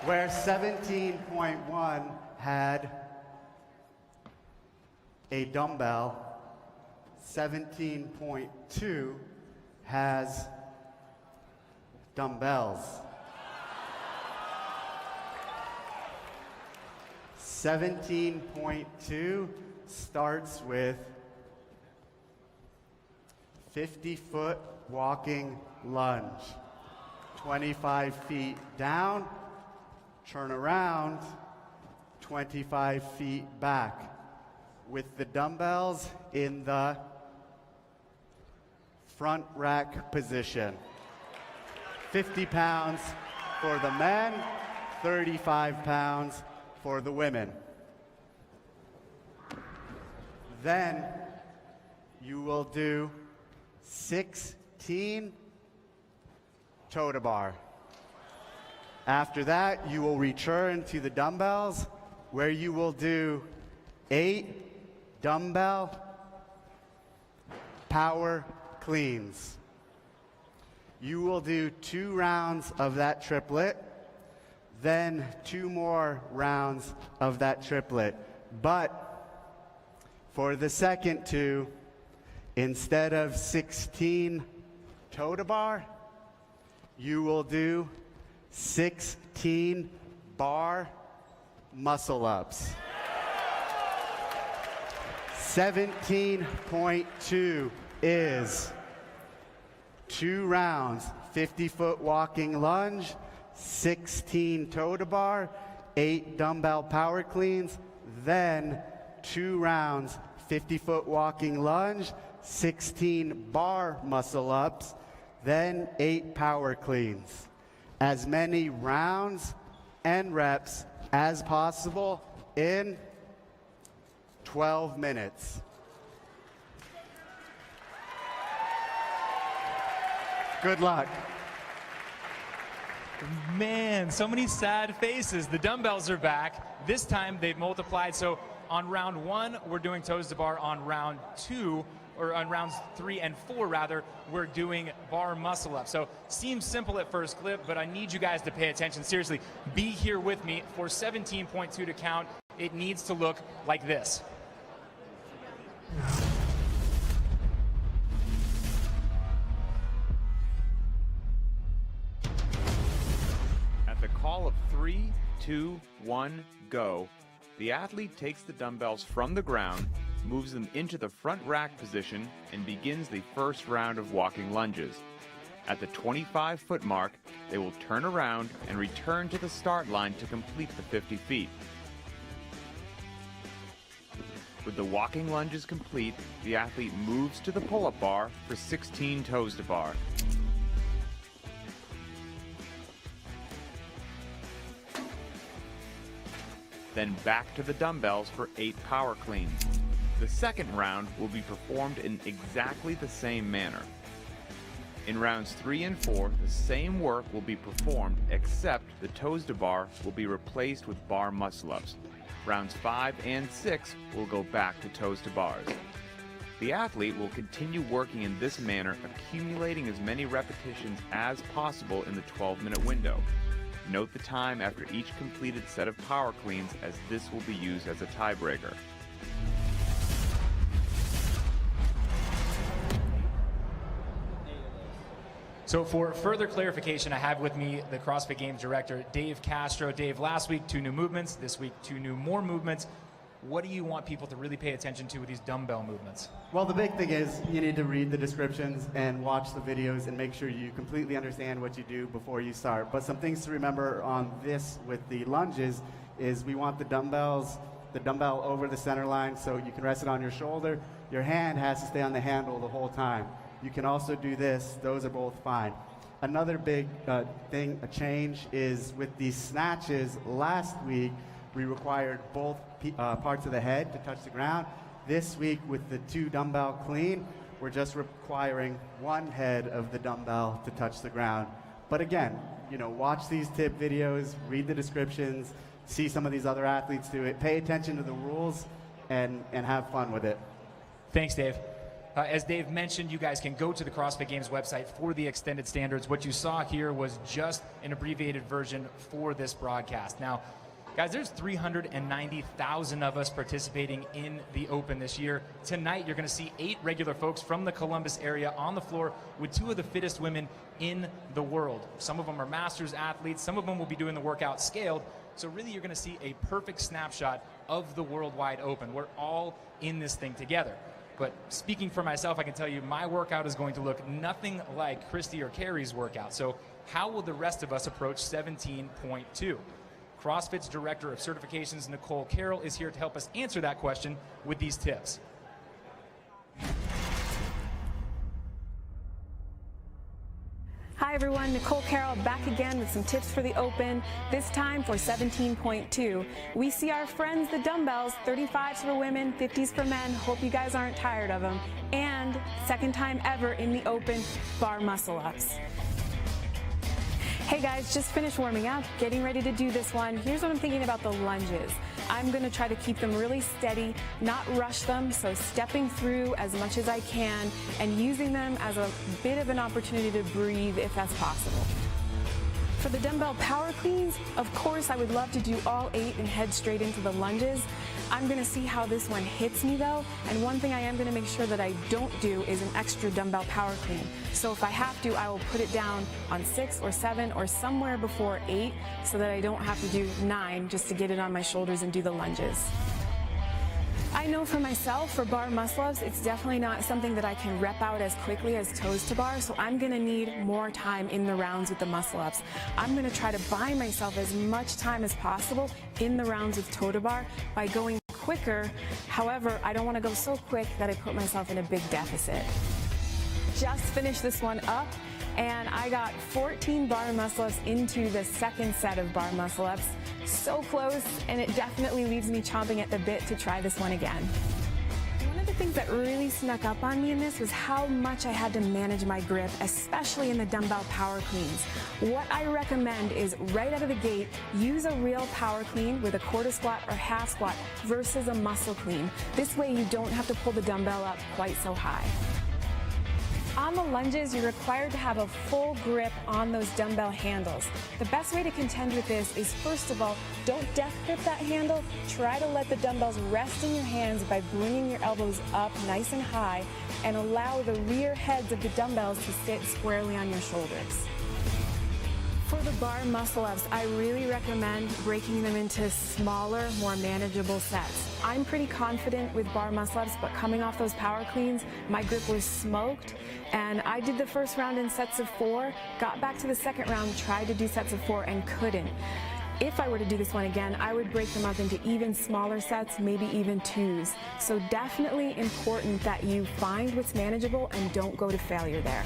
Where 17.1 had a dumbbell, 17.2 has dumbbells. 17.2 starts with 50-foot walking lunge. 25 feet down, turn around, 25 feet back. With the dumbbells in the front rack position. 50 pounds for the men, 35 pounds for the women. Then you will do 16 toe to bar. After that, you will return to the dumbbells where you will do 8 dumbbell power cleans. You will do 2 rounds of that triplet, then 2 more rounds of that triplet. But for the second 2, instead of 16 toe to bar, you will do 16 bar muscle ups. 17.2 is 2 rounds, 50-foot walking lunge, 16 toe to bar, 8 dumbbell power cleans, then 2 rounds, 50-foot walking lunge, 16 bar muscle ups, then 8 power cleans. As many rounds and reps as possible in 12 minutes. Good luck. Man, so many sad faces. The dumbbells are back. This time they've multiplied. So on round 1, we're doing toes to bar. On round 2, or on rounds 3 and 4 rather, we're doing bar muscle up. So seems simple at first clip, but I need you guys to pay attention. Seriously, be here with me. For 17.2 to count, it needs to look like this. At the call of 3, 2, 1, go, the athlete takes the dumbbells from the ground, moves them into the front rack position, and begins the first round of walking lunges. At the 25-foot mark, they will turn around and return to the start line to complete the 50 feet. With the walking lunges complete, the athlete moves to the pull-up bar for 16 toes to bar. Then back to the dumbbells for 8 power cleans. The second round will be performed in exactly the same manner. In rounds 3 and 4, the same work will be performed, except the toes to bar will be replaced with bar muscle-ups. Rounds 5 and 6 will go back to toes to bars. The athlete will continue working in this manner, accumulating as many repetitions as possible in the 12-minute window. Note the time after each completed set of power cleans, as this will be used as a tiebreaker. So for further clarification, I have with me the CrossFit Games Director, Dave Castro. Dave, last week 2 new movements, this week 2 more movements. What do you want people to really pay attention to with these dumbbell movements? Well, the big thing is you need to read the descriptions and watch the videos and make sure you completely understand what you do before you start. But some things to remember on this with the lunges is we want the dumbbell over the center line so you can rest it on your shoulder. Your hand has to stay on the handle the whole time. You can also do this. Those are both fine. Another big a change is with these snatches. Last week, we required both parts of the head to touch the ground. This week, with the 2 dumbbell clean, we're just requiring one head of the dumbbell to touch the ground. But again, watch these tip videos, read the descriptions, see some of these other athletes do it, pay attention to the rules, and have fun with it. Thanks, Dave. As Dave mentioned, you guys can go to the CrossFit Games website for the extended standards. What you saw here was just an abbreviated version for this broadcast. Now, guys, there's 390,000 of us participating in the Open this year. Tonight, you're going to see 8 regular folks from the Columbus area on the floor with 2 of the fittest women in the world. Some of them are masters athletes. Some of them will be doing the workout scaled. So really, you're going to see a perfect snapshot of the Worldwide Open. We're all in this thing together. But speaking for myself, I can tell you my workout is going to look nothing like Kristi or Kari's workout. So how will the rest of us approach 17.2? CrossFit's Director of Certifications, Nicole Carroll, is here to help us answer that question with these tips. Hi everyone, Nicole Carroll back again with some tips for the Open, this time for 17.2. We see our friends, the dumbbells, 35s for women, 50s for men. Hope you guys aren't tired of them. And second time ever in the Open, bar muscle ups. Hey guys, just finished warming up, getting ready to do this one. Here's what I'm thinking about the lunges. I'm going to try to keep them really steady, not rush them, so stepping through as much as I can and using them as a bit of an opportunity to breathe if that's possible. For the dumbbell power cleans, of course I would love to do all 8 and head straight into the lunges. I'm going to see how this one hits me though, and one thing I am going to make sure that I don't do is an extra dumbbell power clean. So if I have to, I will put it down on 6 or 7 or somewhere before 8 so that I don't have to do 9 just to get it on my shoulders and do the lunges. I know for myself, for bar muscle ups, it's definitely not something that I can rep out as quickly as toes to bar, so I'm going to need more time in the rounds with the muscle ups. I'm going to try to buy myself as much time as possible in the rounds with toe to bar by going quicker. However, I don't want to go so quick that I put myself in a big deficit. Just finished this one up, and I got 14 bar muscle ups into the second set of bar muscle ups. So close, and it definitely leaves me chomping at the bit to try this one again. One of the things that really snuck up on me in this was how much I had to manage my grip, especially in the dumbbell power cleans. What I recommend is right out of the gate, use a real power clean with a quarter squat or half squat versus a muscle clean. This way you don't have to pull the dumbbell up quite so high. On the lunges, you're required to have a full grip on those dumbbell handles. The best way to contend with this is, first of all, don't death grip that handle. Try to let the dumbbells rest in your hands by bringing your elbows up nice and high and allow the rear heads of the dumbbells to sit squarely on your shoulders. For the bar muscle ups, I really recommend breaking them into smaller, more manageable sets. I'm pretty confident with bar muscle ups, but coming off those power cleans, my grip was smoked, and I did the first round in sets of 4, got back to the second round, tried to do sets of 4 and couldn't. If I were to do this one again, I would break them up into even smaller sets, maybe even 2s. So definitely important that you find what's manageable and don't go to failure there.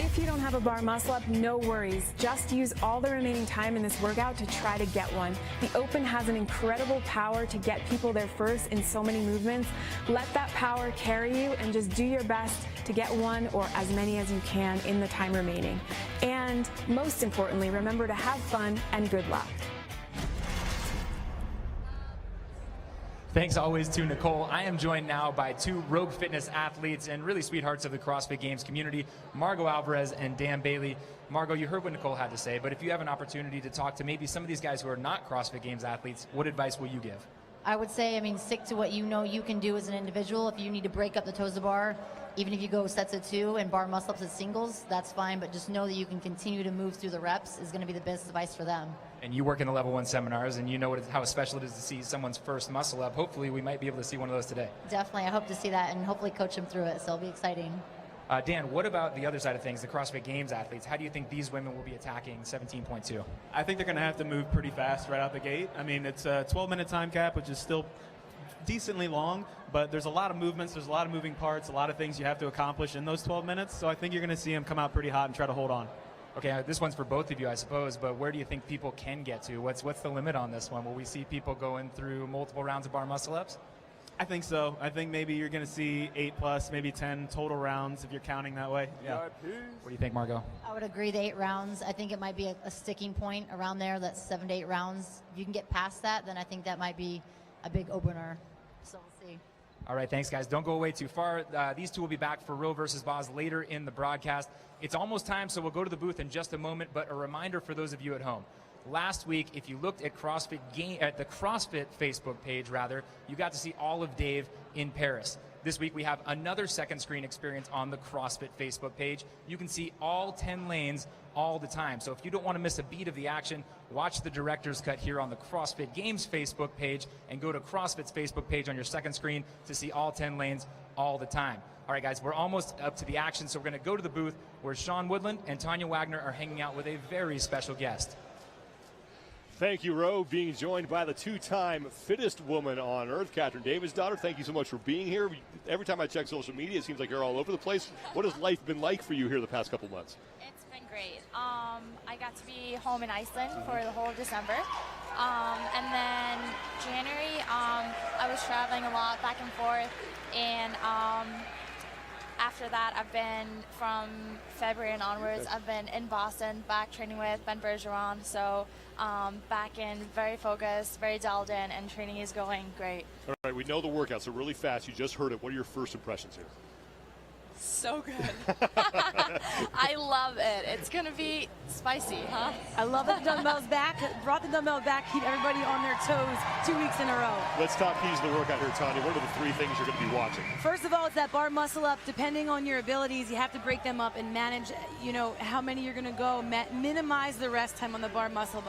If you don't have a bar muscle up, no worries. Just use all the remaining time in this workout to try to get one. The Open has an incredible power to get people there first in so many movements. Let that power carry you and just do your best to get one or as many as you can in the time remaining. And most importantly, remember to have fun and good luck. Thanks always to Nicole. I am joined now by 2 Rogue Fitness athletes and really sweethearts of the CrossFit Games community, Margaux Alvarez and Dan Bailey. Margaux, you heard what Nicole had to say, but if you have an opportunity to talk to maybe some of these guys who are not CrossFit Games athletes, what advice will you give? I would say, stick to what you know you can do as an individual. If you need to break up the toes to bar, even if you go sets of 2 and bar muscle ups as singles, that's fine, but just know that you can continue to move through the reps is going to be the best advice for them. And you work in the level 1 seminars, and you know how special it is to see someone's first muscle up. Hopefully, we might be able to see one of those today. Definitely. I hope to see that and hopefully coach them through it, so it'll be exciting. Dan, what about the other side of things, the CrossFit Games athletes? How do you think these women will be attacking 17.2? I think they're going to have to move pretty fast right out the gate. It's a 12-minute time cap, which is still decently long, but there's a lot of movements, there's a lot of moving parts, a lot of things you have to accomplish in those 12 minutes, so I think you're going to see them come out pretty hot and try to hold on. Okay, this one's for both of you, I suppose, but where do you think people can get to? What's the limit on this one? Will we see people going through multiple rounds of bar muscle ups? I think so. I think maybe you're going to see 8+, maybe 10 total rounds if you're counting that way. Yeah. What do you think, Margaux? I would agree, the 8 rounds. I think it might be a sticking point around there. That's 7 to 8 rounds. If you can get past that, then I think that might be a big opener. So we'll see. All right, thanks, guys. Don't go away too far. These two will be back for Roe versus Boz later in the broadcast. It's almost time, so we'll go to the booth in just a moment, but a reminder for those of you at home. Last week, if you looked at the CrossFit Facebook page, you got to see all of Dave in Paris. This week, we have another second screen experience on the CrossFit Facebook page. You can see all 10 lanes all the time. So if you don't want to miss a beat of the action, watch the director's cut here on the CrossFit Games Facebook page and go to CrossFit's Facebook page on your second screen to see all 10 lanes all the time. All right, guys, we're almost up to the action, so we're going to go to the booth where Sean Woodland and Tanya Wagner are hanging out with a very special guest. Thank you, Ro, being joined by the two-time fittest woman on earth, Catherine David's daughter. Thank you so much for being here. Every time I check social media, it seems like you're all over the place. What has life been like for you here the past couple months? It's been great. I got to be home in Iceland for the whole of December. And then January, I was traveling a lot back and forth. And after that, I've been, from February and onwards, I've been in Boston, back training with Ben Bergeron. So back in, very focused, very dialed in, and training is going great. All right, we know the workouts are really fast. You just heard it. What are your first impressions here? So good. I love it. It's going to be spicy, huh? I love the dumbbells back. Brought the dumbbell back, keep everybody on their toes 2 weeks in a row. Let's talk keys to the workout here, Tanya. What are the three things you're going to be watching? First of all, it's that bar muscle up. Depending on your abilities, you have to break them up and manage, how many you're going to go. Minimize the rest time on the bar muscle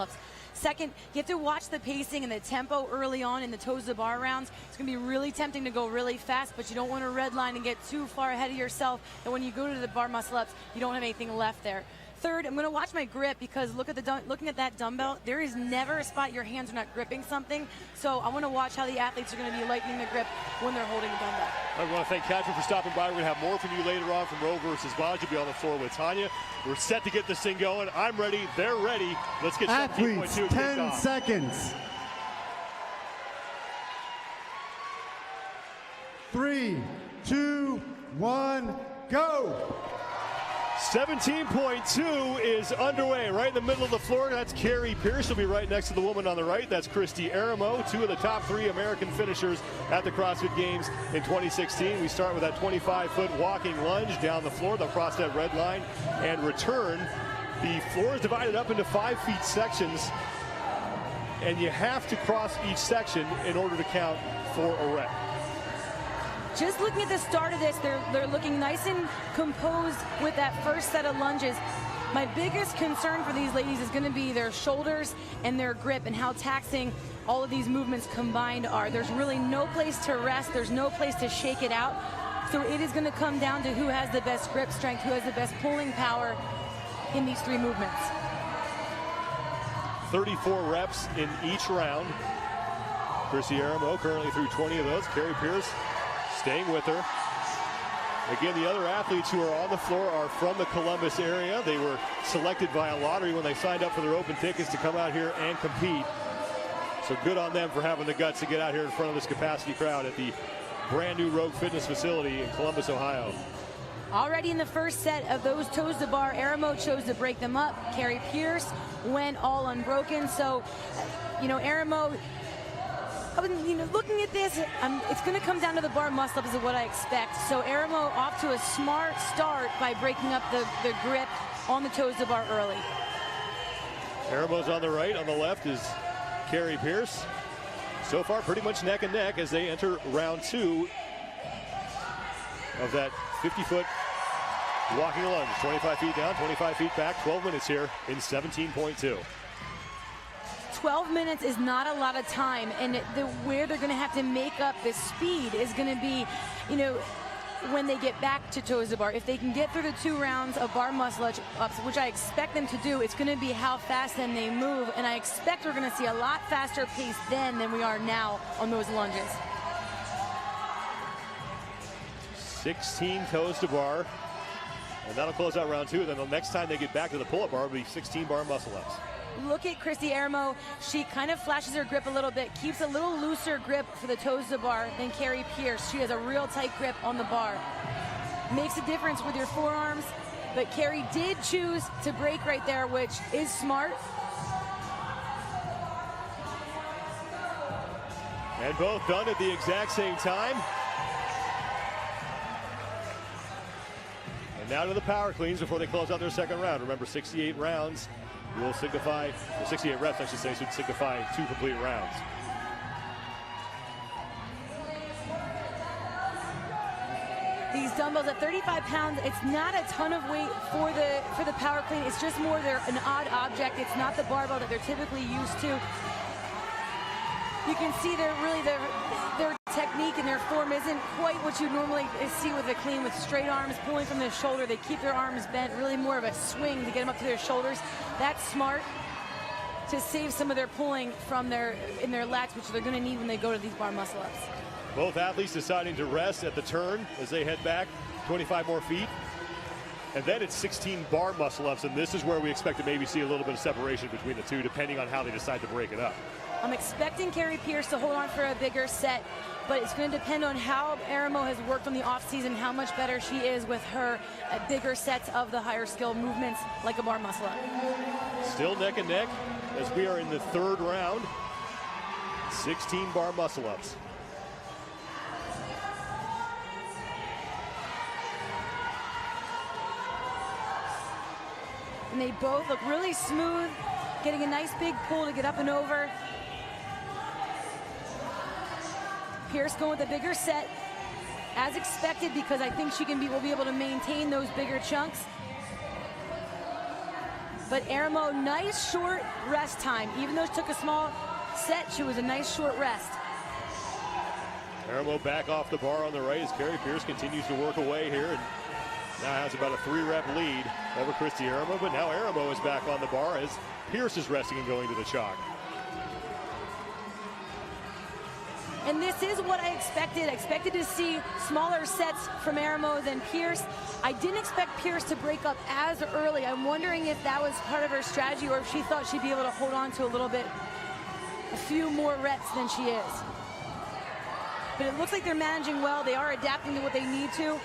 ups. Second, you have to watch the pacing and the tempo early on in the toes to bar rounds. It's going to be really tempting to go really fast, but you don't want to redline and get too far ahead of yourself. And when you go to the bar muscle ups, you don't have anything left there. Third, I'm going to watch my grip, because looking at that dumbbell, there is never a spot your hands are not gripping something. So I want to watch how the athletes are going to be lightening the grip when they're holding the dumbbell. I want to thank Catherine for stopping by. We're going to have more from you later on from Roe versus Boz. You'll be on the floor with Tanya. We're set to get this thing going. I'm ready. They're ready. Let's get 17.2 kicked 10 off. seconds. 3, 2, 1, go. 17.2 is underway right in the middle of the floor. That's Kari Pearce. She'll be right next to the woman on the right. That's Kristi Eramo, two of the top 3 American finishers at the CrossFit Games in 2016. We start with that 25-foot walking lunge down the floor. They'll cross that red line and return. The floor is divided up into 5-feet sections, and you have to cross each section in order to count for a rep. Just looking at the start of this, they're looking nice and composed with that first set of lunges. My biggest concern for these ladies is going to be their shoulders and their grip, and how taxing all of these movements combined are. There's really no place to rest. There's no place to shake it out. So it is going to come down to who has the best grip strength, who has the best pulling power in these 3 movements. 34 reps in each round. Kristi Eramo currently through 20 of those. Kari Pearce staying with her. Again, the other athletes who are on the floor are from the Columbus area. They were selected via lottery when they signed up for their open tickets to come out here and compete. So good on them for having the guts to get out here in front of this capacity crowd at the brand new Rogue Fitness facility in Columbus, Ohio. Already in the first set of those toes to bar, Eramo chose to break them up. Kari Pearce went all unbroken. So, Eramo, looking at this, it's going to come down to the bar muscle ups is what I expect. So Eramo off to a smart start by breaking up the grip on the toes to bar early. Eramo's on the right. On the left is Kari Pearce. So far, pretty much neck and neck as they enter round 2 of that 50-foot walking lunge. 25 feet down, 25 feet back, 12 minutes here in 17.2. 12 minutes is not a lot of time, and where they're going to have to make up the speed is going to be, when they get back to toes to bar. If they can get through the 2 rounds of bar muscle ups, which I expect them to do, it's going to be how fast then they move, and I expect we're going to see a lot faster pace then than we are now on those lunges. 16 toes to bar, and that'll close out round 2. Then the next time they get back to the pull-up bar will be 16 bar muscle ups. Look at Kristi Eramo. She kind of flashes her grip a little bit, keeps a little looser grip for the toes to bar than Kari Pearce. She has a real tight grip on the bar. Makes a difference with your forearms, but Kari did choose to break right there, which is smart. And both done at the exact same time. And now to the power cleans before they close out their second round. Remember, 68 rounds will signify, or 68 reps, I should say, should signify 2 complete rounds. These dumbbells at 35 pounds, it's not a ton of weight for the power clean. It's just more they're an odd object. It's not the barbell that they're typically used to. You can see their technique and their form isn't quite what you normally see with a clean, with straight arms pulling from the shoulder. They keep their arms bent, really more of a swing to get them up to their shoulders. That's smart to save some of their pulling from in their lats, which they're going to need when they go to these bar muscle ups. Both athletes deciding to rest at the turn as they head back 25 more feet. And then it's 16 bar muscle ups, and this is where we expect to maybe see a little bit of separation between the two, depending on how they decide to break it up. I'm expecting Kari Pearce to hold on for a bigger set, but it's going to depend on how Eramo has worked on the offseason, how much better she is with her bigger sets of the higher skill movements like a bar muscle up. Still neck and neck as we are in the third round. 16 bar muscle ups. And they both look really smooth, getting a nice big pull to get up and over. Pearce going with a bigger set, as expected, because I think will be able to maintain those bigger chunks. But Eramo, nice short rest time. Even though it took a small set, she was a nice short rest. Eramo back off the bar on the right as Kari Pearce continues to work away here, and now has about a 3-rep lead over Kristi Eramo, but now Eramo is back on the bar as Pearce is resting and going to the chalk. And this is what I expected. I expected to see smaller sets from Eramo than Pearce. I didn't expect Pearce to break up as early. I'm wondering if that was part of her strategy or if she thought she'd be able to hold on to a few more reps than she is. But it looks like they're managing well. They are adapting to what they need to.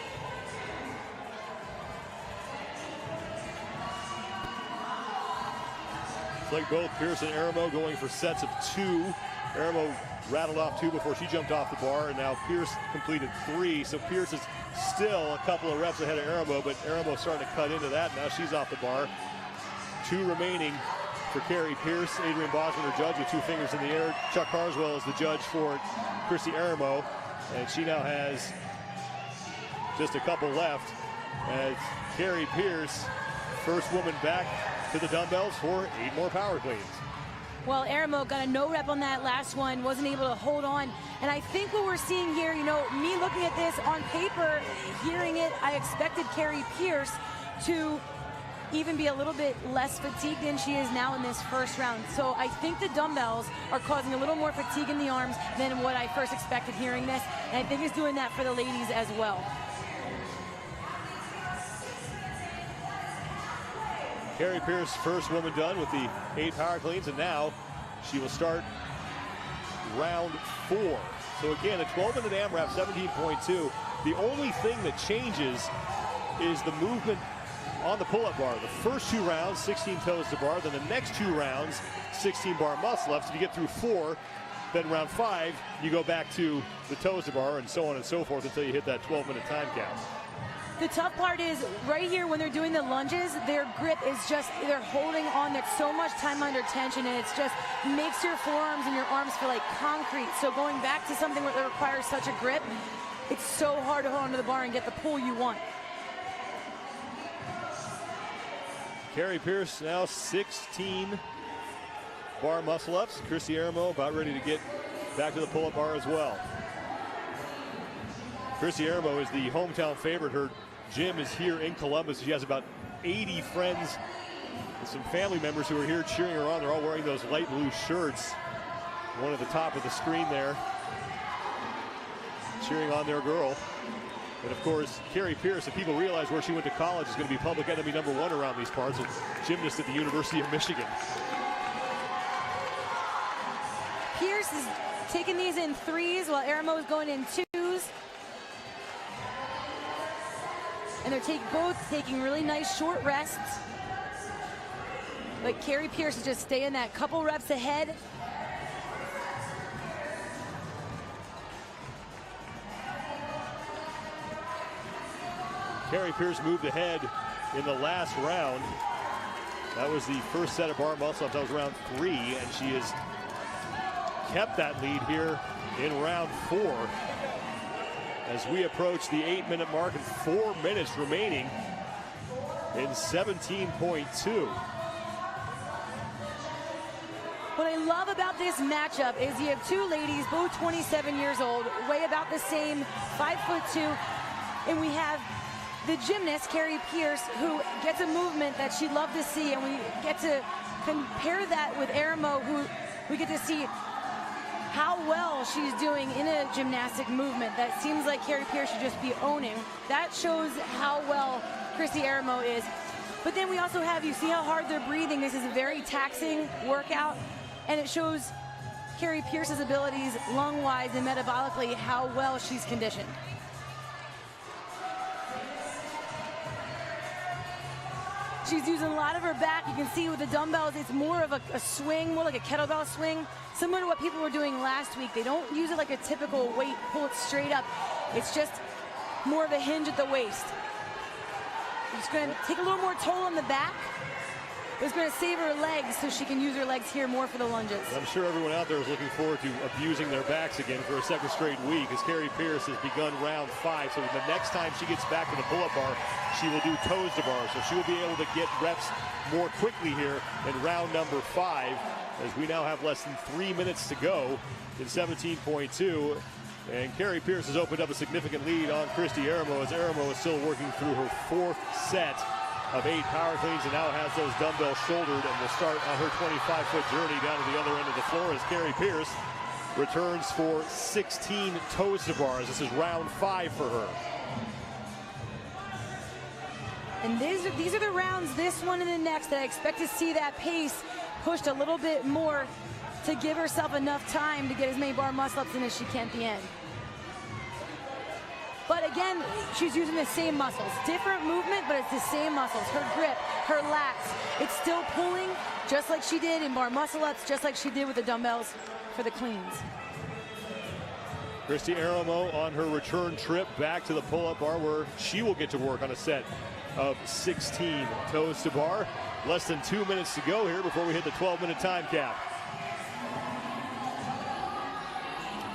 It's like both Pearce and Eramo going for sets of 2. Eramo rattled off 2 before she jumped off the bar, and now Pearce completed 3. So Pearce is still a couple of reps ahead of Eramo, but Eramo starting to cut into that. Now she's off the bar. 2 remaining for Kari Pearce. Adrian Bosman, her judge, with 2 fingers in the air. Chuck Carswell is the judge for Kristi Eramo, and she now has just a couple left as Kari Pearce, first woman back to the dumbbells for 8 more power cleans. Well, Eramo got a no rep on that last one, wasn't able to hold on. And I think what we're seeing here, me looking at this on paper, hearing it, I expected Kari Pearce to even be a little bit less fatigued than she is now in this first round. So I think the dumbbells are causing a little more fatigue in the arms than what I first expected hearing this. And I think it's doing that for the ladies as well. Kari Pearce, first woman done with the 8 power cleans, and now she will start round 4. So again, a 12-minute AMRAP, 17.2. The only thing that changes is the movement on the pull-up bar. The first 2 rounds, 16 toes to bar. Then the next 2 rounds, 16 bar muscle-ups. If you get through 4, then round 5, you go back to the toes to bar, and so on and so forth until you hit that 12-minute time count. The tough part is right here when they're doing the lunges, their grip is just, they're holding on. There's so much time under tension, and it's just makes your forearms and your arms feel like concrete. So going back to something that requires such a grip, it's so hard to hold onto the bar and get the pull you want. Kari Pearce now 16 bar muscle ups. Kristi Eramo about ready to get back to the pull-up bar as well. Kristi Eramo is the hometown favorite. Her gym is here in Columbus. She has about 80 friends and some family members who are here cheering her on. They're all wearing those light blue shirts. One at the top of the screen there, cheering on their girl. And of course, Kari Pearce, if people realize where she went to college, is going to be public enemy #1 around these parts, a gymnast at the University of Michigan. Pearce is taking these in 3s while Eramo is going in 2s. And they're both taking really nice short rests. But Kari Pearce is just staying that couple reps ahead. Kari Pearce moved ahead in the last round. That was the first set of bar muscle ups. That was round 3, and she has kept that lead here in round 4 as we approach the 8-minute mark and 4 minutes remaining in 17.2. What I love about this matchup is you have two ladies, both 27 years old, weigh about the same, 5'2", and we have the gymnast, Kari Pearce, who gets a movement that she'd love to see, and we get to compare that with Eramo, who we get to see how well she's doing in a gymnastic movement that seems like Kari Pearce should just be owning. That shows how well Kristi Eramo is. But then we also have, you see how hard they're breathing. This is a very taxing workout, and it shows Kari Pearce's abilities lung-wise and metabolically how well she's conditioned. She's using a lot of her back. You can see with the dumbbells, it's more of a swing, more like a kettlebell swing, similar to what people were doing last week. They don't use it like a typical weight, pull it straight up. It's just more of a hinge at the waist. It's going to take a little more toll on the back. It's going to save her legs so she can use her legs here more for the lunges. I'm sure everyone out there is looking forward to abusing their backs again for a second straight week as Kari Pearce has begun round 5. So the next time she gets back to the pull-up bar, she will do toes to bar. So she will be able to get reps more quickly here in round number 5 as we now have less than 3 minutes to go in 17.2. And Kari Pearce has opened up a significant lead on Kristi Eramo as Eramo is still working through her 4th set of 8 power cleans and now has those dumbbells shouldered and will start on her 25-foot journey down to the other end of the floor as Kari Pearce returns for 16 toes to bars. This is round 5 for her. And these are the rounds, this one and the next, that I expect to see that pace pushed a little bit more to give herself enough time to get as many bar muscle-ups in as she can at the end. But again, she's using the same muscles. Different movement, but it's the same muscles. Her grip, her lats. It's still pulling just like she did in bar muscle-ups, just like she did with the dumbbells for the cleans. Kristi Eramo on her return trip back to the pull-up bar where she will get to work on a set of 16 toes to bar. Less than 2 minutes to go here before we hit the 12-minute time cap.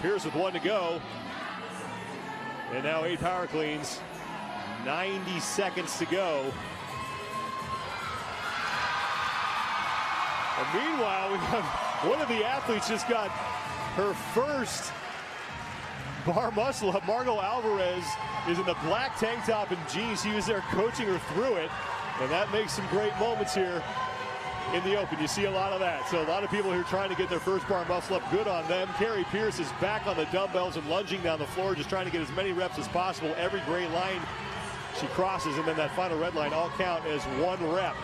Pearce with 1 to go. And now 8 power cleans, 90 seconds to go. And meanwhile, we have one of the athletes just got her first bar muscle up. Margaux Alvarez is in the black tank top and jeans. He was there coaching her through it, and that makes some great moments here in the open. You see a lot of that. So a lot of people here trying to get their first bar muscle up. Good on them. Kari Pearce is back on the dumbbells and lunging down the floor, just trying to get as many reps as possible. Every gray line she crosses, and then that final red line all count as 1 rep.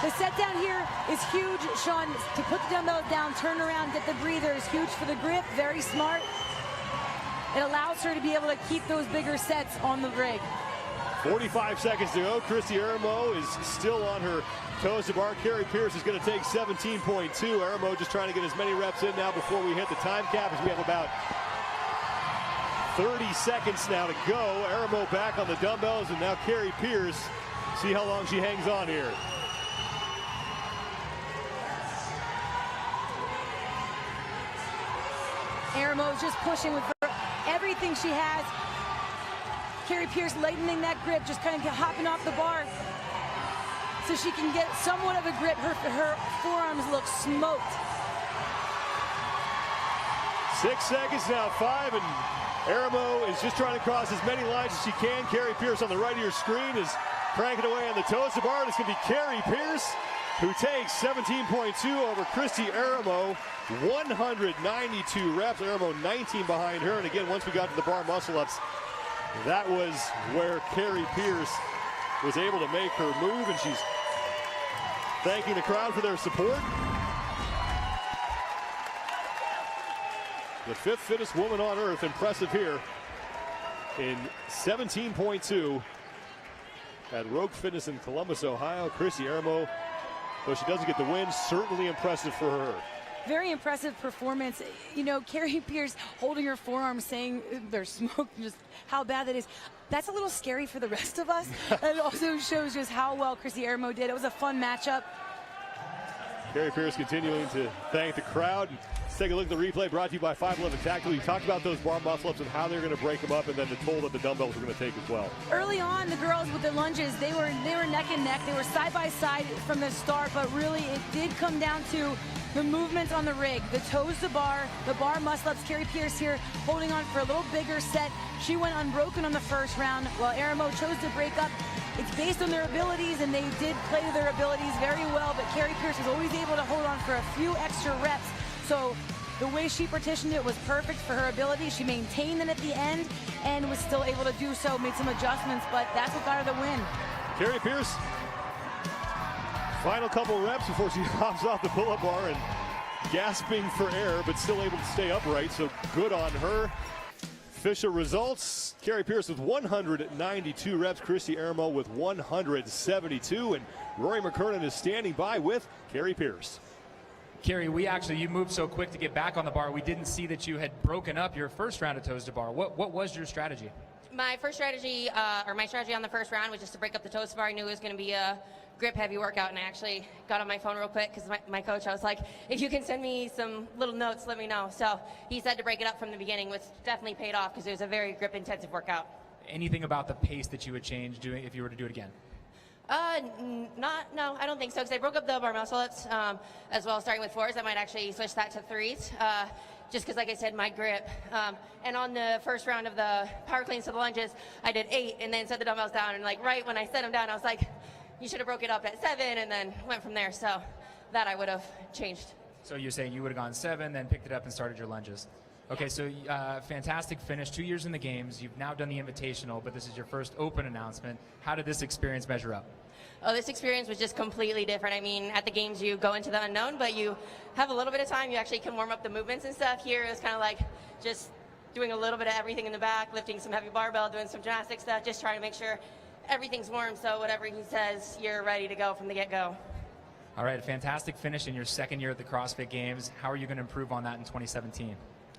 The set down here is huge, Sean. To put the dumbbells down, turn around, get the breather is huge for the grip. Very smart. It allows her to be able to keep those bigger sets on the rig. 45 seconds to go. Kristi Eramo is still on her toes to bar. Kari Pearce is going to take 17.2. Eramo just trying to get as many reps in now before we hit the time cap as we have about 30 seconds now to go. Eramo back on the dumbbells, and now Kari Pearce. See how long she hangs on here. Eramo is just pushing with everything she has. Kari Pearce lightening that grip, just kind of hopping off the bar so she can get somewhat of a grip. Her forearms look smoked. 6 seconds now, 5, and Eramo is just trying to cross as many lines as she can. Kari Pearce on the right of your screen is cranking away on the toes to bar. It's going to be Kari Pearce who takes 17.2 over Kristi Eramo. 192 reps. Eramo 19 behind her. And again, once we got to the bar muscle-ups, that was where Kari Pearce was able to make her move, and she's thanking the crowd for their support. The 5th fittest woman on earth, impressive here in 17.2 at Rogue Fitness in Columbus, Ohio. Kristi Eramo, though she doesn't get the win, certainly impressive for her. Very impressive performance. You know, Kari Pearce holding her forearm, saying there's smoke, just how bad that is. that's a little scary for the rest of us. It also shows just how well Kristi Eramo did. It was a fun matchup. Kari Pearce continuing to thank the crowd. Let's take a look at the replay brought to you by 511 Tactical. You talked about those bar muscle-ups and how they're going to break them up, and then the toll that the dumbbells are going to take as well. Early on, the girls with the lunges, they were neck and neck. They were side by side from the start, but really it did come down to the movements on the rig, the toes to bar, the bar muscle-ups. Kari Pearce here holding on for a little bigger set. She went unbroken on the first round, while Eramo chose to break up. It's based on their abilities, and they did play to their abilities very well, but Kari Pearce was always able to hold on for a few extra reps. So the way she partitioned it was perfect for her ability. She maintained it at the end and was still able to do so, made some adjustments, but that's what got her the win. Kari Pearce, final couple reps before she hops off the pull-up bar and gasping for air, but still able to stay upright, so good on her. Official results, Kari Pearce with 192 reps, Kristi Eramo with 172, and Rory McKernan is standing by with Kari Pearce. Kari, you moved so quick to get back on the bar. We didn't see that you had broken up your first round of toes to bar. What was your strategy? My strategy on the first round was just to break up the toes to bar. I knew it was going to be a grip-heavy workout, and I actually got on my phone real quick because my coach, I was like, if you can send me some little notes, let me know. So he said to break it up from the beginning, which definitely paid off because it was a very grip-intensive workout. Anything about the pace that you would change doing if you were to do it again? No, I don't think so, because I broke up the bar muscle-ups as well, starting with fours. I might actually switch that to threes, just because, like I said, my grip. And on the first round of the power cleans to the lunges, I did 8 and then set the dumbbells down. And like right when I set them down, I was like, you should have broke it up at 7, and then went from there. So that I would have changed. So you're saying you would have gone 7, then picked it up and started your lunges. Okay, so fantastic finish, 2 years in the games. You've now done the Invitational, but this is your first open announcement. How did this experience measure up? Oh, this experience was just completely different. I mean, at the games you go into the unknown, but you have a little bit of time. You actually can warm up the movements and stuff. Here it was kind of like just doing a little bit of everything in the back, lifting some heavy barbell, doing some gymnastic stuff, just trying to make sure everything's warm, so whatever he says, you're ready to go from the get-go. All right, a fantastic finish in your second year at the CrossFit Games. How are you going to improve on that in 2017?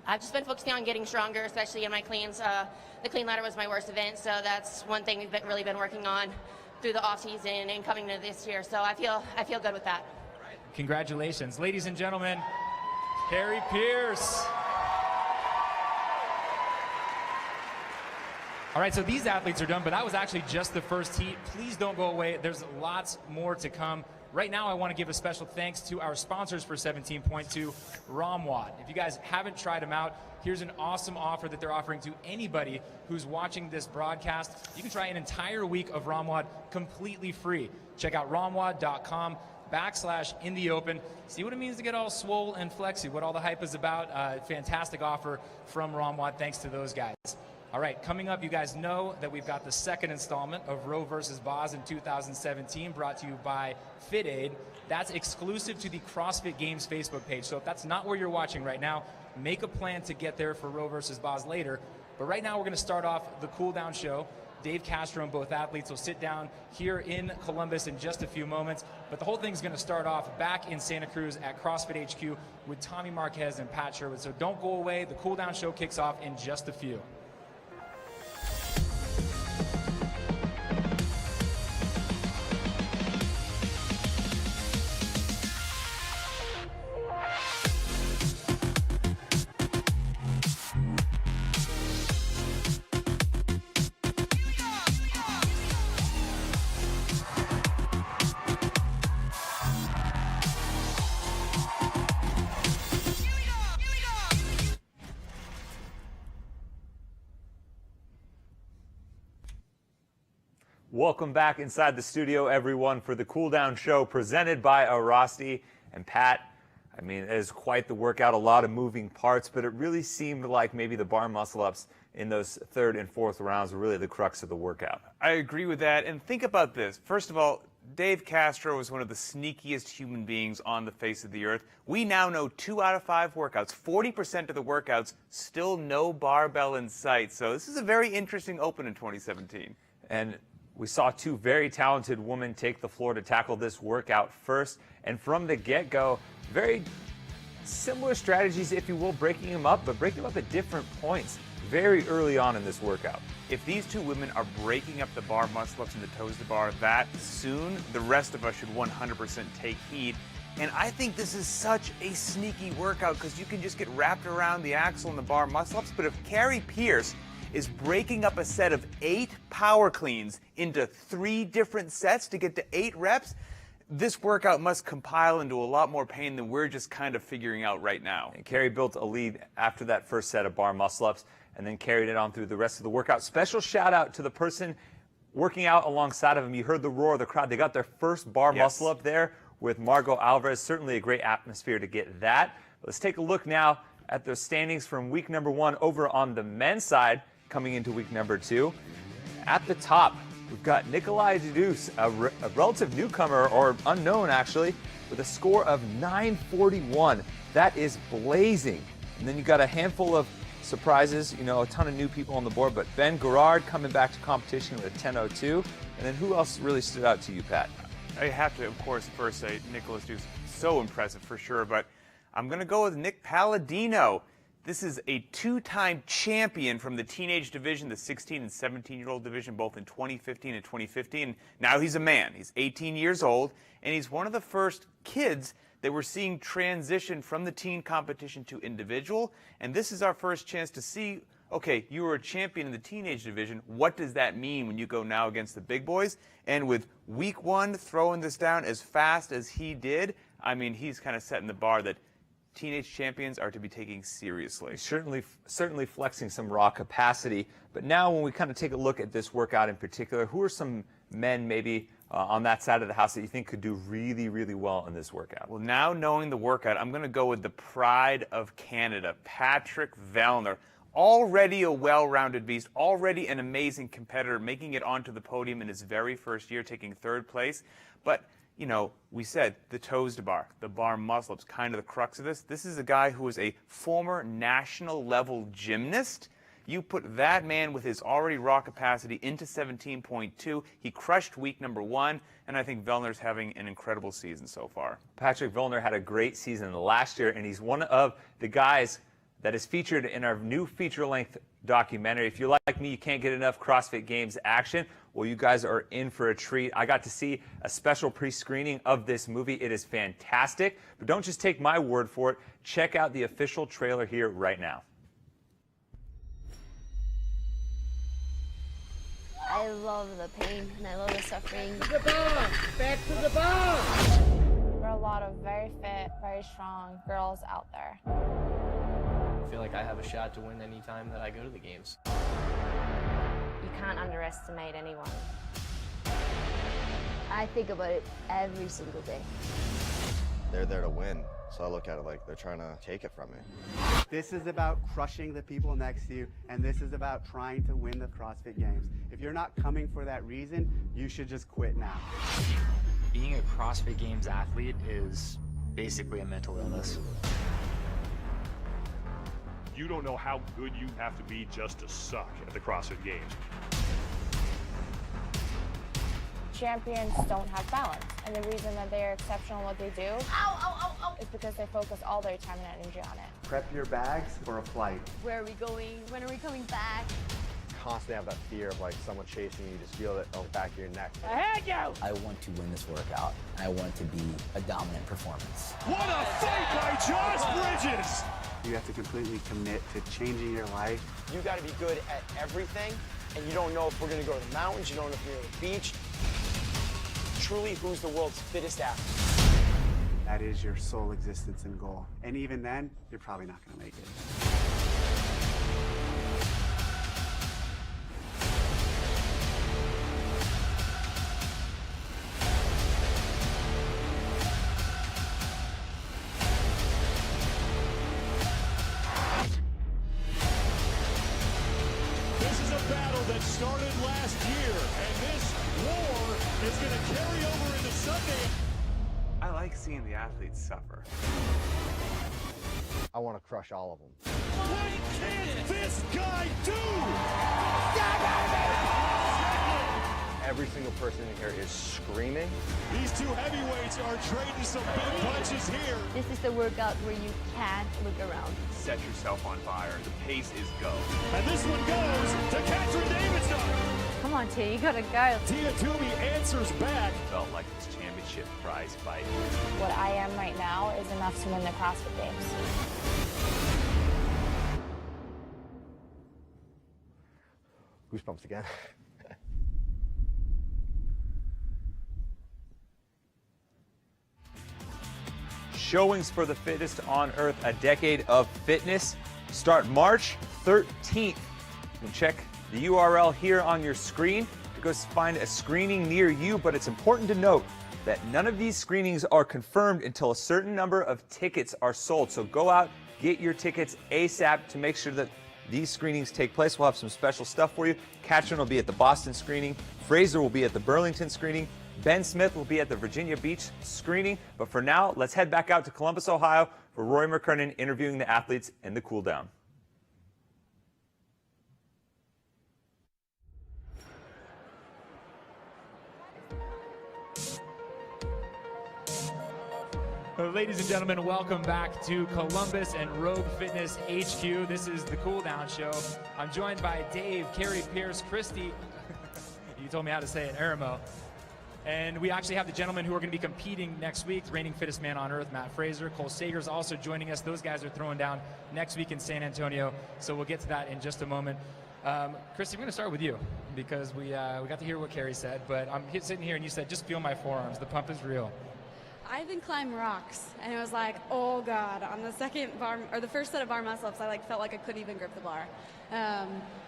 I've just been focusing on getting stronger, especially in my cleans. The clean ladder was my worst event, so that's one thing we've really been working on through the off-season and coming into this year. So I feel good with that. Congratulations. Ladies and gentlemen, Kari Pearce. All right, so these athletes are done, but that was actually just the first heat. Please don't go away. There's lots more to come. Right now, I want to give a special thanks to our sponsors for 17.2, Ramwad. If you guys haven't tried them out, here's an awesome offer that they're offering to anybody who's watching this broadcast. You can try an entire week of Ramwad completely free. Check out ramwad.com/InTheOpen. See what it means to get all swole and flexy, what all the hype is about. Fantastic offer from Ramwad. Thanks to those guys. All right, coming up, you guys know that we've got the second installment of Roe versus Boz in 2017, brought to you by FitAid. That's exclusive to the CrossFit Games Facebook page. So if that's not where you're watching right now, make a plan to get there for Roe versus Boz later. But right now, we're going to start off the Cooldown show. Dave, Castro, and both athletes will sit down here in Columbus in just a few moments. But the whole thing's going to start off back in Santa Cruz at CrossFit HQ with Tommy Marquez and Pat Sherwood. So don't go away. The Cooldown show kicks off in just a few. Welcome back inside the studio, everyone, for the Cooldown show presented by Arasti. And Pat, I mean, it is quite the workout, a lot of moving parts, but it really seemed like maybe the bar muscle-ups in those third and fourth rounds were really the crux of the workout. I agree with that. And think about this. First of all, Dave Castro is one of the sneakiest human beings on the face of the earth. We now know 2 out of 5 workouts, 40% of the workouts, still no barbell in sight. So this is a very interesting open in 2017. And we saw 2 very talented women take the floor to tackle this workout first. And from the get-go, very similar strategies, if you will, breaking them up, but breaking them up at different points. very early on in this workout. If these two women are breaking up the bar muscle-ups and the toes to bar that soon, the rest of us should 100% take heed. And I think this is such a sneaky workout because you can just get wrapped around the axle and the bar muscle-ups. But if Kari Pearce is breaking up a set of 8 power cleans into 3 different sets to get to 8 reps, this workout must compile into a lot more pain than we're just kind of figuring out right now. And Kari built a lead after that first set of bar muscle-ups and then carried it on through the rest of the workout. Special shout out to the person working out alongside of him. You heard the roar of the crowd. They got their first bar muscle up there with Margaux Alvarez. Certainly a great atmosphere to get that. Let's take a look now at the standings from week number 1 over on the men's side coming into week number 2. At the top, we've got Nikolai Deduce, a relative newcomer, or unknown actually, with a score of 941. That is blazing. And then you got a handful of surprises, you know, a ton of new people on the board, but Ben Gerard coming back to competition with a 10:02. And then who else really stood out to you, Pat? I have to, of course, first say Nicholas Deduce, so impressive for sure, but I'm going to go with Nick Palladino. This is a 2-time champion from the teenage division, the 16 and 17-year-old division, both in 2015 and 2015. Now he's a man. He's 18 years old, and he's one of the first kids that we're seeing transition from the teen competition to individual. And this is our first chance to see, okay, you were a champion in the teenage division. What does that mean when you go now against the big boys? And with week 1 throwing this down as fast as he did, I mean, he's kind of setting the bar that teenage champions are to be taken seriously. Certainly flexing some raw capacity. But now when we kind of take a look at this workout in particular, who are some men maybe on that side of the house that you think could do really, really well in this workout? Well, now knowing the workout, I'm going to go with the pride of Canada, Patrick Vellner. Already a well-rounded beast, already an amazing competitor, making it onto the podium in his very first year, taking 3rd place. But you know, we said the toes to bar, the bar muscle-ups, kind of the crux of this. This is a guy who is a former national-level gymnast. You put that man with his already raw capacity into 17.2. He crushed week number 1, and I think Vellner's having an incredible season so far. Patrick Vellner had a great season last year, and he's one of the guys that is featured in our new feature-length documentary. If you're like me, you can't get enough CrossFit Games action, well, you guys are in for a treat. I got to see a special pre-screening of this movie. It is fantastic, but don't just take my word for it. Check out the official trailer here right now. I love the pain and I love the suffering. To the bar! Back to the bar! There are a lot of very fit, very strong girls out there. I feel like I have a shot to win any time that I go to the games. You can't underestimate anyone. I think about it every single day. They're there to win, so I look at it like they're trying to take it from me. This is about crushing the people next to you, and this is about trying to win the CrossFit Games. If you're not coming for that reason, you should just quit now. Being a CrossFit Games athlete is basically a mental illness. You don't know how good you have to be just to suck at the CrossFit Games. Champions don't have balance, and the reason that they are exceptional at what they do is because they focus all their time and energy on it. Prep your bags for a flight. Where are we going? When are we coming back? Constantly have that fear of like someone chasing you, just feel it on the back of your neck. I had you! I want to win this workout. I want to be a dominant performance. What a fight by Josh Bridges! You have to completely commit to changing your life. You got to be good at everything, and you don't know if we're going to go to the mountains, you don't know if you're going to the beach. Truly, who's the world's fittest athlete? That is your sole existence and goal. And even then, you're probably not going to make it. This is a battle that started last year, and this war is going to carry over into Sunday. I like seeing the athletes suffer. I want to crush all of them. What can this guy do? every single person in here is screaming. These two heavyweights are trading some big punches here. This is the workout where you can't look around. Set yourself on fire. The pace is go. And this one goes to Katrin Davidson. Come on, Tia, you gotta go. Tia Toomey answers back. Felt like it's championship prize fight. What I am right now is enough to win the CrossFit Games. Goosebumps again. Showings for the fittest on earth, a decade of fitness, start March 13th. You can check the URL here on your screen to go find a screening near you, but it's important to note that none of these screenings are confirmed until a certain number of tickets are sold. So go out, get your tickets ASAP to make sure that these screenings take place. We'll have some special stuff for you. Katrin will be at the Boston screening. Fraser will be at the Burlington screening. Ben Smith will be at the Virginia Beach screening. But for now, let's head back out to Columbus, Ohio for Rory McKernan interviewing the athletes in the Cooldown. Ladies and gentlemen, welcome back to Columbus and Rogue Fitness HQ. This is the Cooldown Show. I'm joined by Dave, Kari Pearce, Kristi, you told me how to say it, Eramo. And we actually have the gentlemen who are going to be competing next week, reigning fittest man on earth, Matt Fraser. Cole Sager's also joining us. Those guys are throwing down next week in San Antonio, so we'll get to that in just a moment. Kristi, we're going to start with you because we got to hear what Kari said, but I'm sitting here and you said, just feel my forearms. The pump is real. I've been climbing rocks, and it was like, oh God, on the second bar, or the first set of bar muscle-ups, I felt like I couldn't even grip the bar.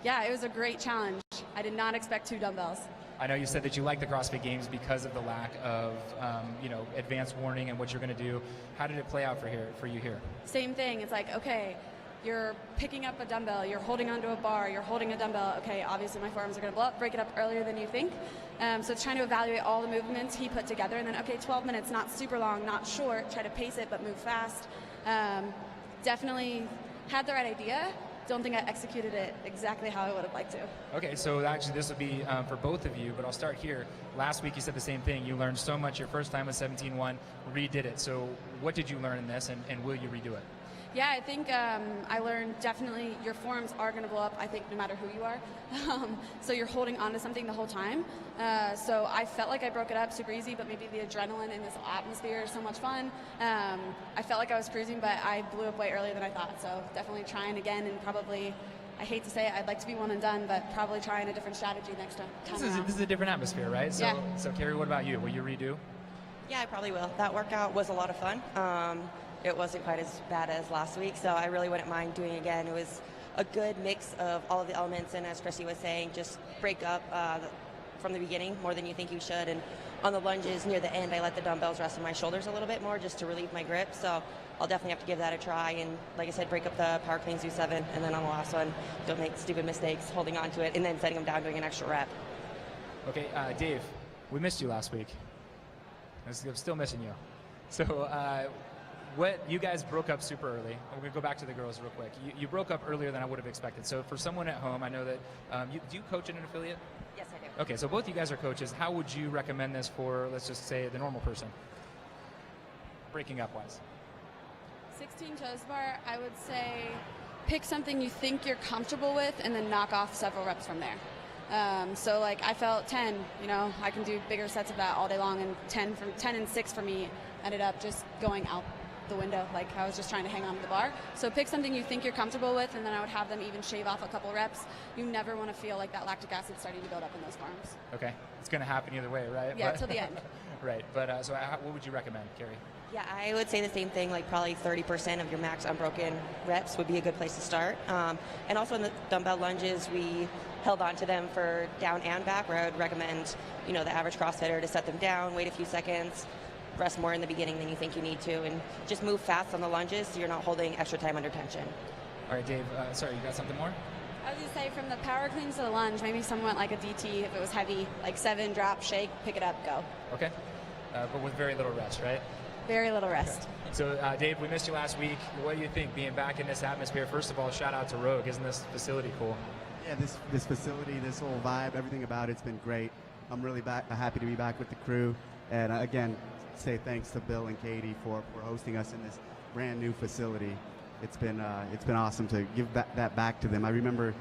Yeah, it was a great challenge. I did not expect 2 dumbbells. I know you said that you like the CrossFit Games because of the lack of, advanced warning and what you're going to do. How did it play out for you here? Same thing. It's like, okay, you're picking up a dumbbell, you're holding onto a bar, you're holding a dumbbell. Okay, obviously my forearms are going to blow up, break it up earlier than you think. So it's trying to evaluate all the movements he put together, and then, okay, 12 minutes, not super long, not short, try to pace it, but move fast. Definitely had the right idea. Don't think I executed it exactly how I would have liked to. Okay, so actually this will be for both of you, but I'll start here. Last week you said the same thing. You learned so much your first time with 17-1, redid it. So what did you learn in this, and will you redo it? Yeah, I think I learned definitely your forearms are going to blow up, I think, no matter who you are. So you're holding onto something the whole time. So I felt like I broke it up super easy, but maybe the adrenaline in this atmosphere is so much fun. I felt like I was cruising, but I blew up way earlier than I thought. So definitely trying again, and probably, I hate to say it, I'd like to be one and done, but probably trying a different strategy next time. This is a different atmosphere, right? So, yeah. So Kari, what about you? Will you redo? Yeah, I probably will. That workout was a lot of fun. It wasn't quite as bad as last week, so I really wouldn't mind doing it again. It was a good mix of all of the elements, and as Kristi was saying, just break up from the beginning more than you think you should. And on the lunges near the end, I let the dumbbells rest on my shoulders a little bit more just to relieve my grip. So I'll definitely have to give that a try. And like I said, break up the power cleans, do 7, and then on the last one, don't make stupid mistakes holding on to it and then setting them down, doing an extra rep. Okay, Dave, we missed you last week. I'm still missing you. So you guys broke up super early. We're going to go back to the girls real quick. You broke up earlier than I would have expected. So for someone at home, I know that, do you coach in an affiliate? Yes, I do. Okay, so both you guys are coaches. How would you recommend this for, let's just say, the normal person? Breaking up wise. 16 toes bar, I would say pick something you think you're comfortable with and then knock off several reps from there. So like I felt 10, I can do bigger sets of that all day long, and 10 and 6 for me ended up just going out the window. Like I was just trying to hang on to the bar. So pick something you think you're comfortable with, and then I would have them even shave off a couple reps. You never want to feel like that lactic acid starting to build up in those arms. Okay, it's going to happen either way, right? Yeah, till the end. Right, but so what would you recommend, Kari? Yeah, I would say the same thing, like probably 30% of your max unbroken reps would be a good place to start. And also in the dumbbell lunges, we held on to them for down and back, where I would recommend, the average CrossFitter to set them down, wait a few seconds, rest more in the beginning than you think you need to, and just move fast on the lunges so you're not holding extra time under tension. All right, Dave, sorry, you got something more? I was going to say from the power cleans to the lunge, maybe somewhat like a DT if it was heavy, like 7, drop, shake, pick it up, go. Okay, but with very little rest, right? Very little rest. Okay. So, Dave, we missed you last week. What do you think being back in this atmosphere? First of all, shout out to Rogue. Isn't this facility cool? Yeah, this facility, this whole vibe, everything about it's been great. I'm really happy to be back with the crew. And again, say thanks to Bill and Katie for hosting us in this brand new facility. It's been awesome to give that back to them. I remember,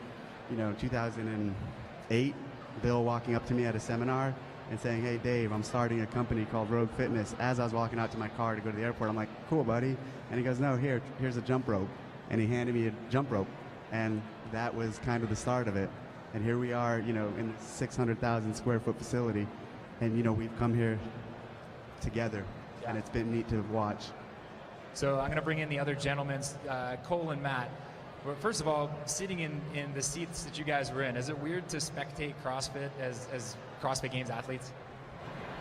2008, Bill walking up to me at a seminar and saying, "Hey Dave, I'm starting a company called Rogue Fitness." As I was walking out to my car to go to the airport, I'm like, "Cool, buddy." And he goes, "No, here's a jump rope." And he handed me a jump rope. And that was kind of the start of it. And here we are, in a 600,000 square foot facility. And, we've come here together. Yeah. And it's been neat to watch. So I'm going to bring in the other gentlemen, Cole and Matt. Well, first of all, sitting in the seats that you guys were in, is it weird to spectate CrossFit as CrossFit Games athletes?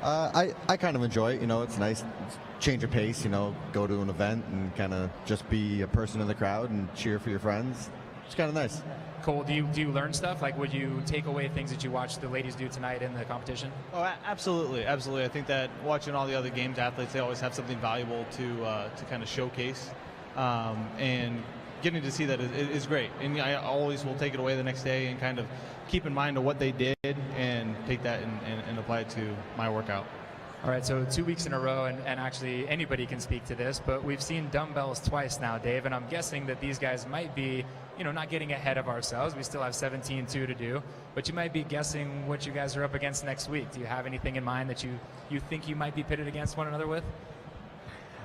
I kind of enjoy it. It's nice, change of pace. Go to an event and kind of just be a person in the crowd and cheer for your friends. It's kind of nice. Cole, do you learn stuff? Like, would you take away things that you watched the ladies do tonight in the competition? Oh, absolutely. I think that watching all the other games athletes, they always have something valuable to kind of showcase, and getting to see that is great. And I always will take it away the next day and kind of keep in mind of what they did and take that and apply it to my workout. All right, so 2 weeks in a row, and actually anybody can speak to this, but we've seen dumbbells twice now, Dave, and I'm guessing that these guys might be, not getting ahead of ourselves. We still have 17-2 to do, but you might be guessing what you guys are up against next week. Do you have anything in mind that you think you might be pitted against one another with?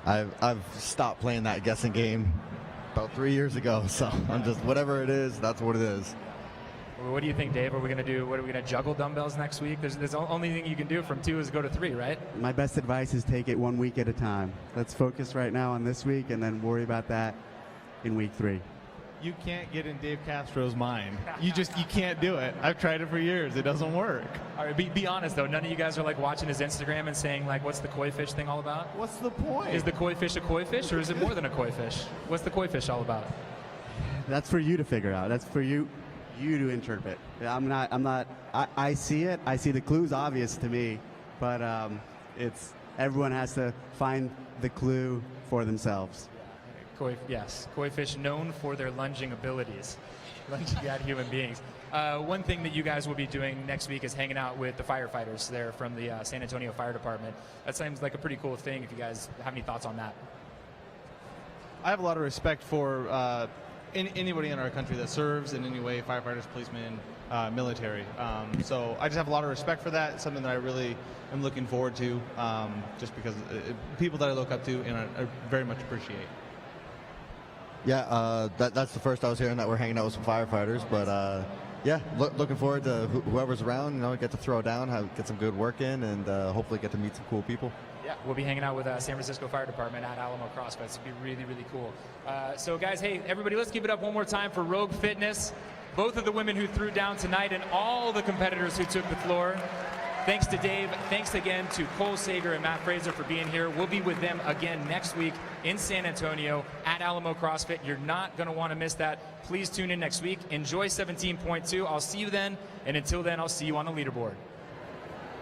I've stopped playing that guessing game about 3 years ago, so I'm just, whatever it is, that's what it is. What do you think, Dave? Are we going to juggle dumbbells next week? There's the only thing you can do from 2 is go to 3, right? My best advice is take it 1 week at a time. Let's focus right now on this week and then worry about that in week 3. You can't get in Dave Castro's mind. You can't do it. I've tried it for years. It doesn't work. All right, be honest though. None of you guys are like watching his Instagram and saying like, "What's the koi fish thing all about?" What's the point? Is the koi fish a koi fish, or is it more than a koi fish? What's the koi fish all about? That's for you to figure out. That's for you to interpret. I'm not. I see it. I see the clues obvious to me, but everyone has to find the clue for themselves. Koi fish known for their lunging abilities, lunging at human beings. One thing that you guys will be doing next week is hanging out with the firefighters there from the San Antonio Fire Department. That seems like a pretty cool thing. If you guys have any thoughts on that. I have a lot of respect for anybody in our country that serves in any way, firefighters, policemen, military. So I just have a lot of respect for that. It's something that I really am looking forward to, just because people that I look up to and I very much appreciate. Yeah, that's the first I was hearing that we're hanging out with some firefighters, but yeah, looking forward to whoever's around, get to throw down, get some good work in, and hopefully get to meet some cool people. Yeah, we'll be hanging out with San Francisco Fire Department at Alamo CrossFit. It's going to be really, really cool. So guys, hey, everybody, let's give it up one more time for Rogue Fitness, both of the women who threw down tonight and all the competitors who took the floor. Thanks to Dave. Thanks again to Cole Sager and Matt Fraser for being here. We'll be with them again next week in San Antonio at Alamo CrossFit. You're not going to want to miss that. Please tune in next week. Enjoy 17.2. I'll see you then. And until then, I'll see you on the leaderboard.